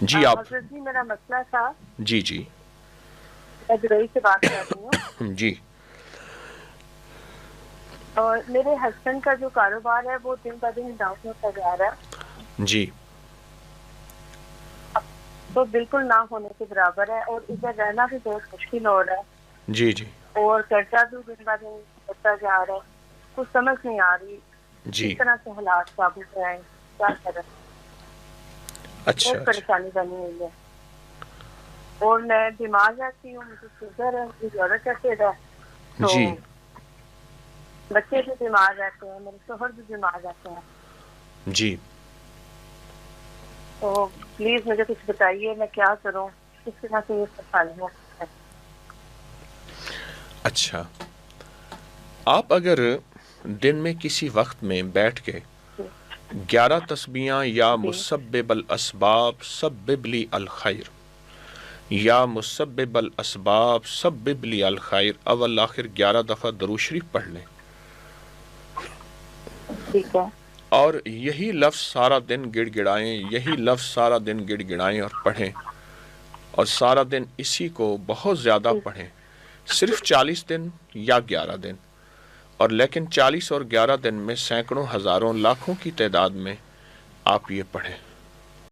جی آپ حضرت جی میرا مسئلہ تھا، جی جی میں دبئی سے بات کر رہی ہوں، جی اور میرے ہسبینڈ کا جو کاروبار ہے وہ دن بہ دن ڈاؤن ہوتا جا رہا ہے، جی تو بالکل نہ ہونے کے برابر ہے، اور ادھر رہنا بھی بہت مشکل ہو رہا ہے، جی جی اور قرضہ بھی دن بہ دن ہوتا جا رہا ہے، کچھ سمجھ نہیں آ رہی جی کس طرح سے حالات قابو میں آئیں، کیا کریں، اچھا بہت اچھا پریشانی بنی ہوئی ہے، اور میں بیمار رہتی ہوں، مجھے شوگر ہے، مجھے یورک ایسڈ ہے، تو جی بچے بھی بیمار رہتے ہیں، میرے شوہر بھی بیمار رہتے ہیں، جی تو پلیز مجھے کچھ بتائیے میں کیا کروں، کس طرح سے یہ پریشانی ہے۔ اچھا، آپ اگر دن میں کسی وقت میں بیٹھ کے 11 تسبیحاں یا جی مسبب الاسباب سبب لی الخیر یا مسبب الاسباب سبب لی الخیر اول آخر 11 دفعہ درود شریف پڑھ لیں، ٹھیک ہے، اور یہی لفظ سارا دن گڑ گڑائیں، یہی لفظ سارا دن گڑ گڑائیں اور پڑھیں، اور سارا دن اسی کو بہت زیادہ ٹھیک، پڑھیں، صرف 40 دن یا 11 دن، اور لیکن 40 اور 11 دن میں سینکڑوں ہزاروں لاکھوں کی تعداد میں آپ یہ پڑھیں۔